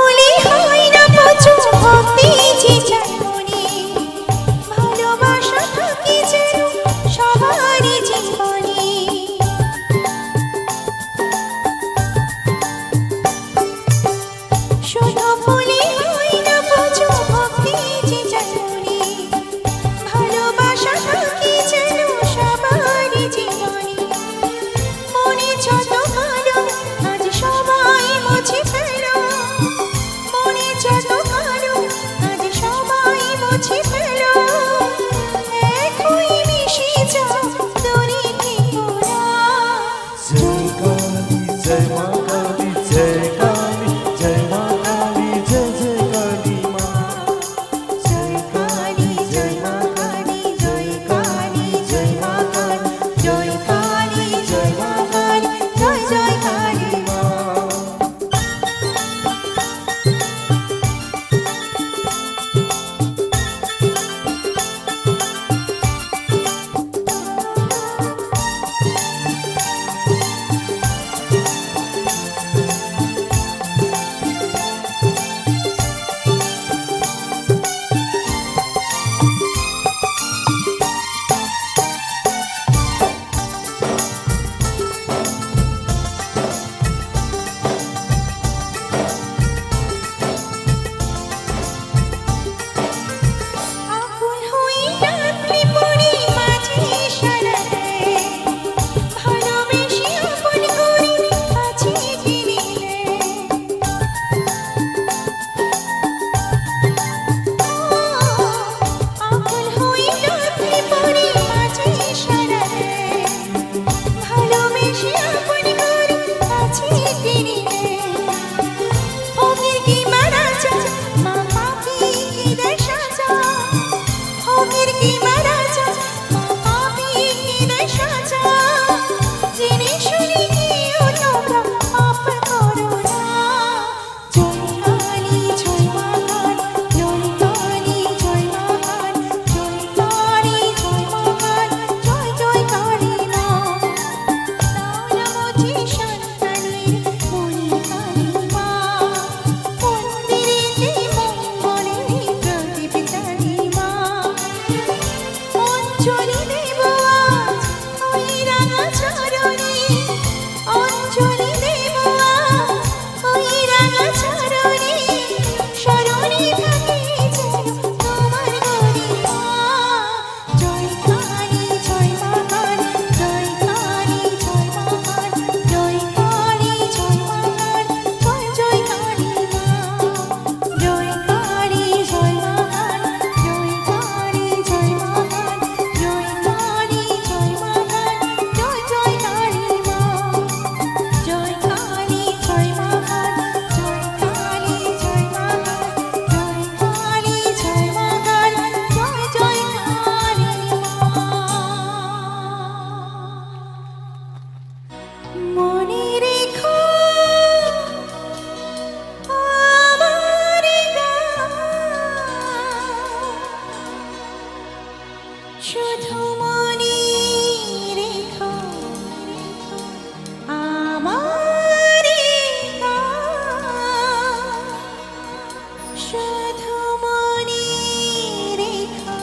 ফুলে হয় না প্রচুর ভক্তি যে জানুনি ভালোবাসা থাকে যেন সবারই জীবনে শুধু ফুলে হয় না প্রচুর ভক্তি যে জানুনি ভালোবাসা থাকে যেন সবারই জীবনে মনে যত কালো আজ সবাই মুছে ফেলো মনে যত কালো আজ সবাই মুছে ফেলো এক হয়ে মিশে যাও দূরে থেকো না জয় কালী জয় মা কালী জয় কালী জয় মা কালী জয় জয় কালী মা জয় কালী জয় মা কালী জয় কালী জয় মা কালী জয় কালী জয় মা কালী জয় জয় কালী মা আকুল হয়ে ডাকলে পড়ে মাঝে সারা দেয় ভালোবেসে আপন করে কাছে টেনে নেয় আকুল হয়ে ডাকলে পড়ে মাঝে সারা দেয় ভালোবেসে আপন করে কাছে টেনে নেয় ফকির কি মারা যায় মা পাপি কি দেয় সাজা ফকির কি মারা যায় মা পাপি কি দেয় সাজা জেনে শুনে কেউ তোমরা পাপ করো না জয় কালী জয় মা কালী জয় কালী জয় মা কালী জয় কালী জয় মা কালী জয় জয় কালী মা নামছি সন্তানের মনি কালী মা মন্দিরেতে মঙ্গলের প্রদীপ জ্বালি মা অঞ্জলি দেব আজ ওই রাঙা চরণে অঞ্জলি দেব আজ ওই রাঙা চরণে শরণে থাকে যেন তোমার গরিমা জয় কালী জয় মা কালী জয় কালী জয় মা কালী জয় কালী জয় মা কালী জয় জয় কালী মা জয় কালী জয় মা কালী জয় কালী জয় মা কালী জয় কালী জয় মা কালী জয় জয় কালী মা জয় কালী জয় মা কালী জয় কালী জয় মা কালী জয় কালী জয় মা কালী জয় জয় কালী মা মনে রেখো আমার গান শুধু মনে রেখো আমার গান শুধু মনে রেখো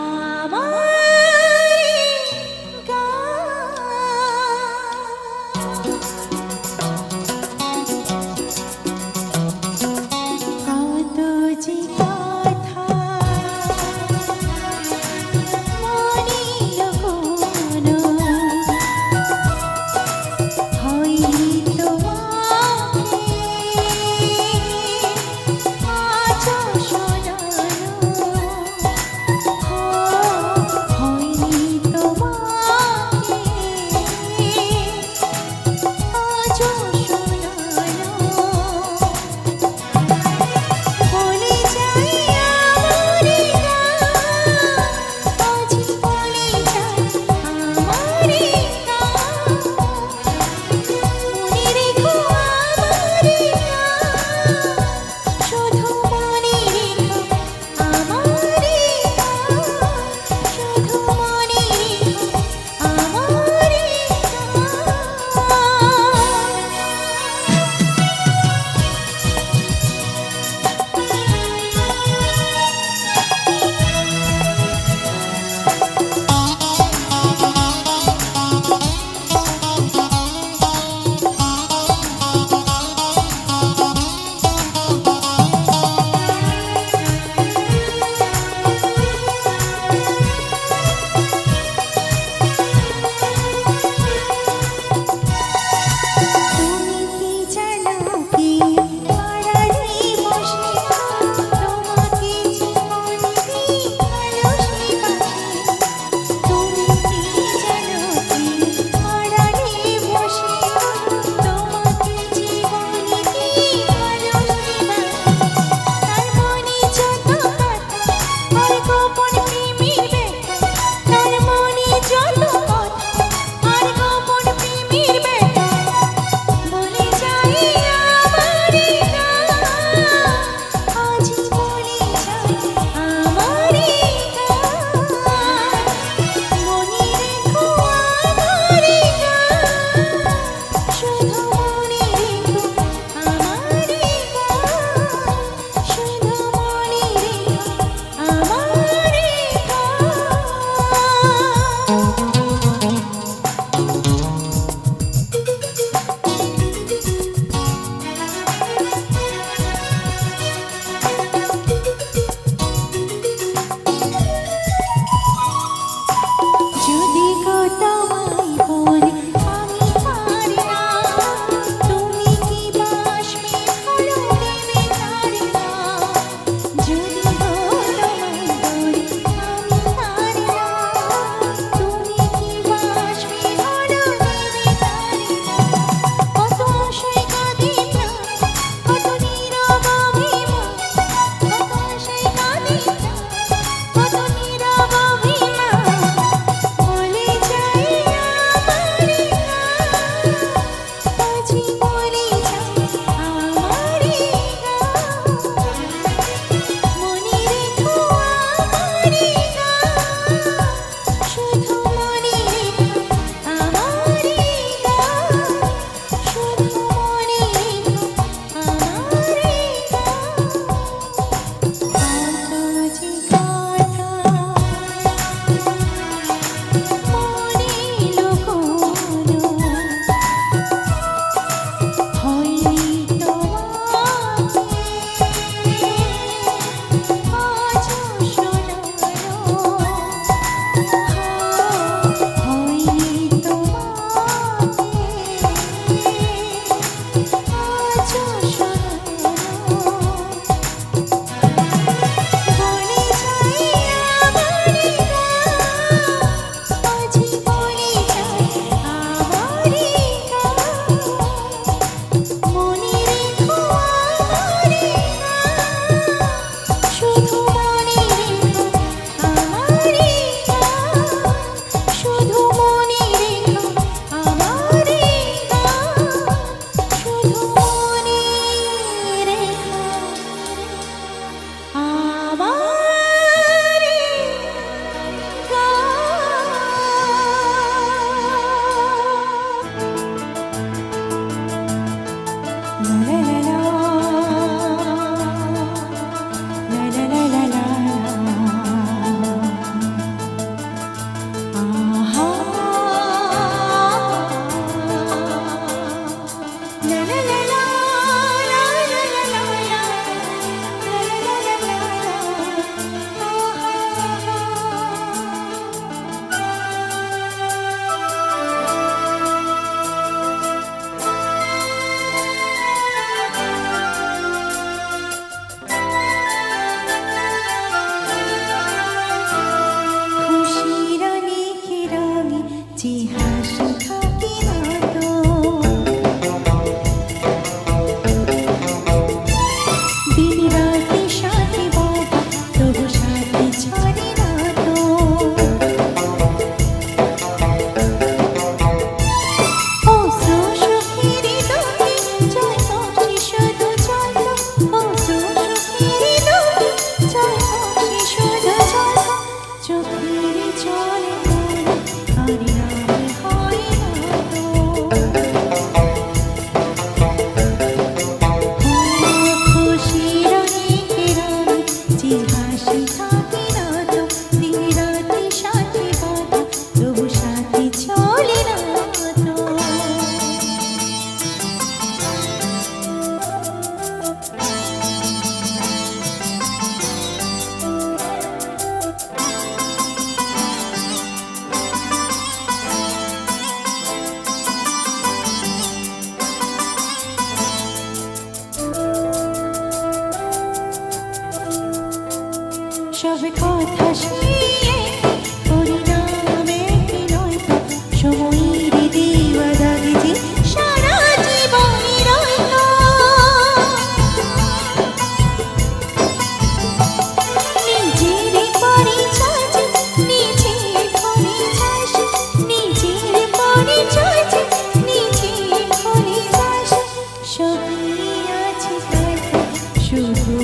আমার গান কত যে কথা মনে লুকোনো হয়নি তোমাকে সব কথা শুনিয়ে পরিণামে কি নয়তো সময়ের দেওয়া দাগে যে সারা জীবনই রইতো নিজের পরিচয় যে নিজের পরিচয় নিজের পরিচয় যে নিজের পরিচয় সবই আছে তাই শুধু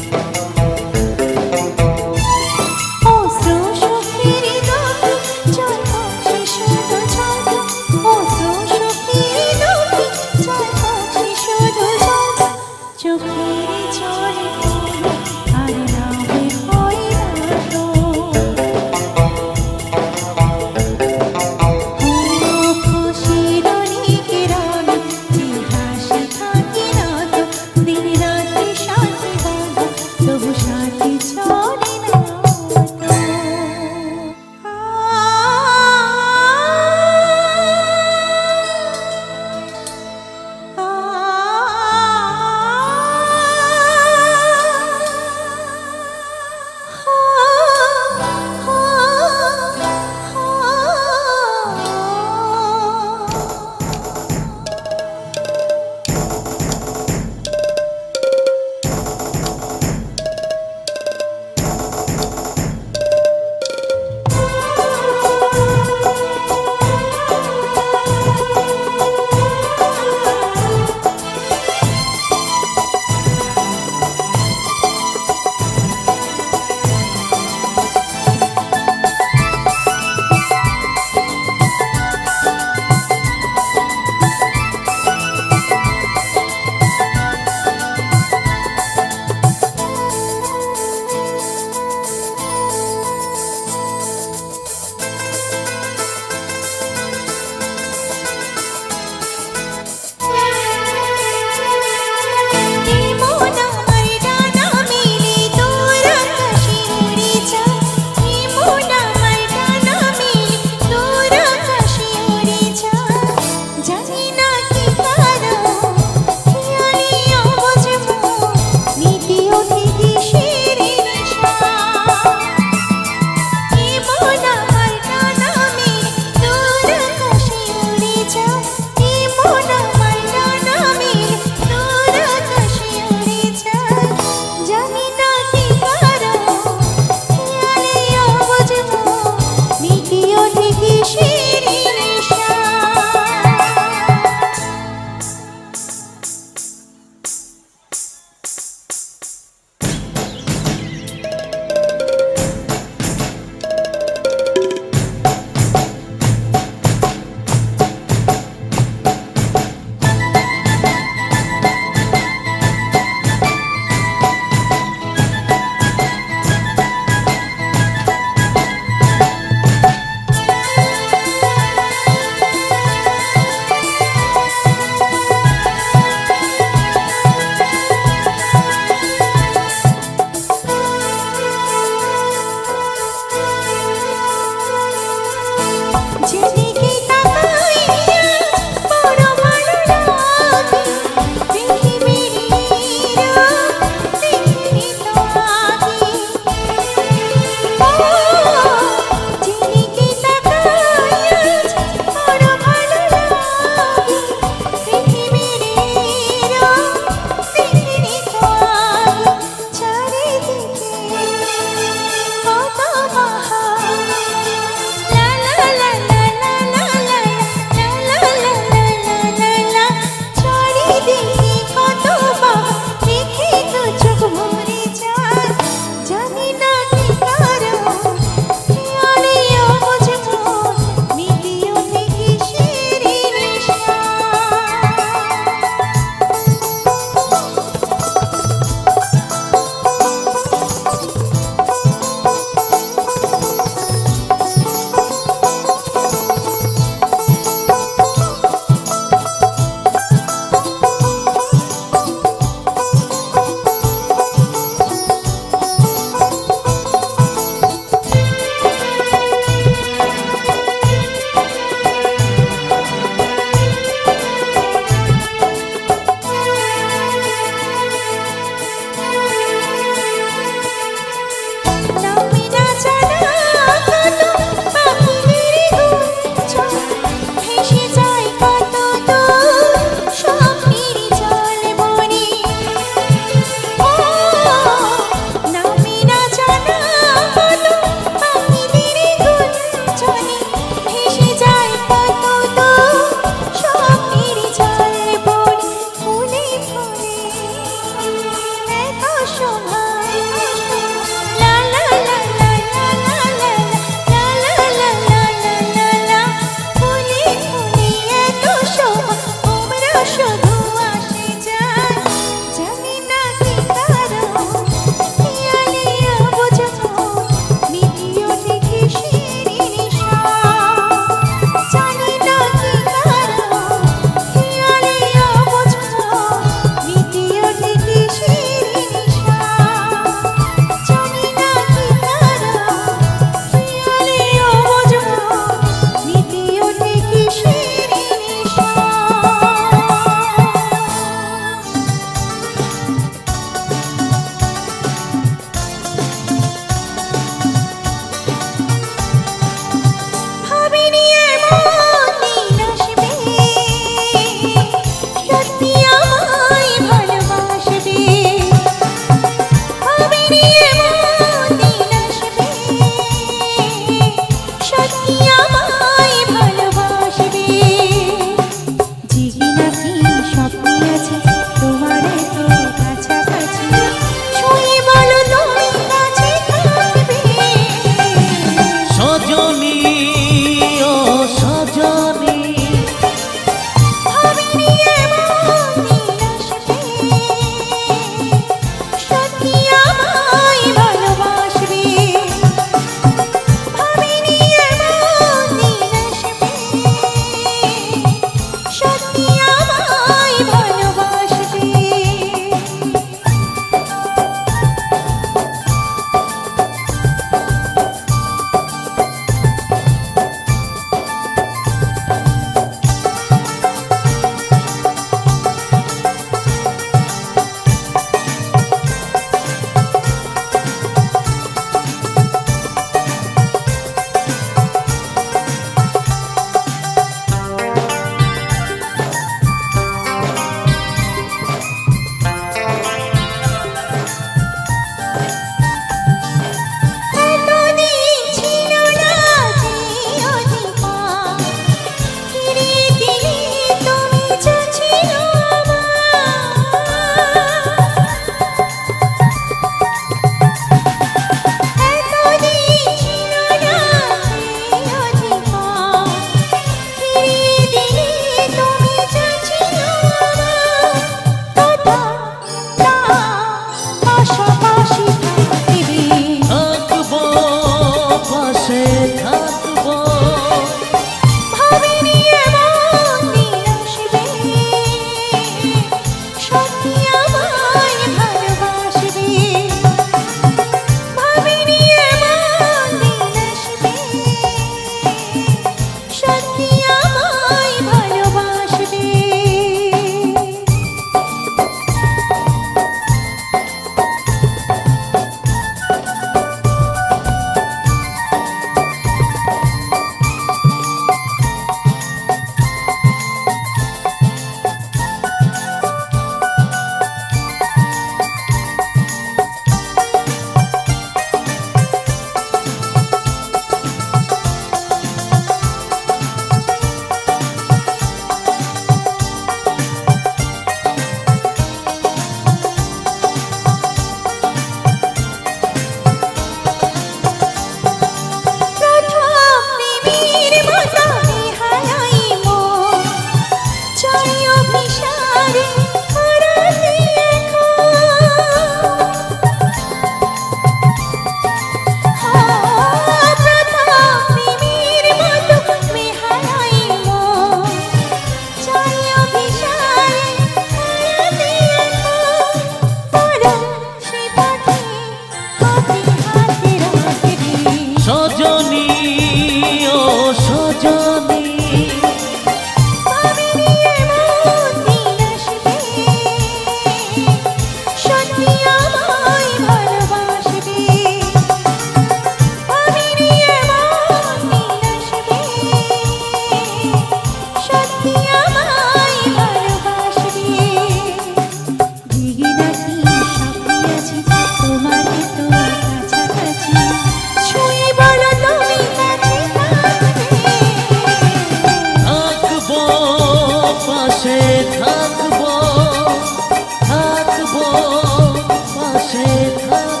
যেখানে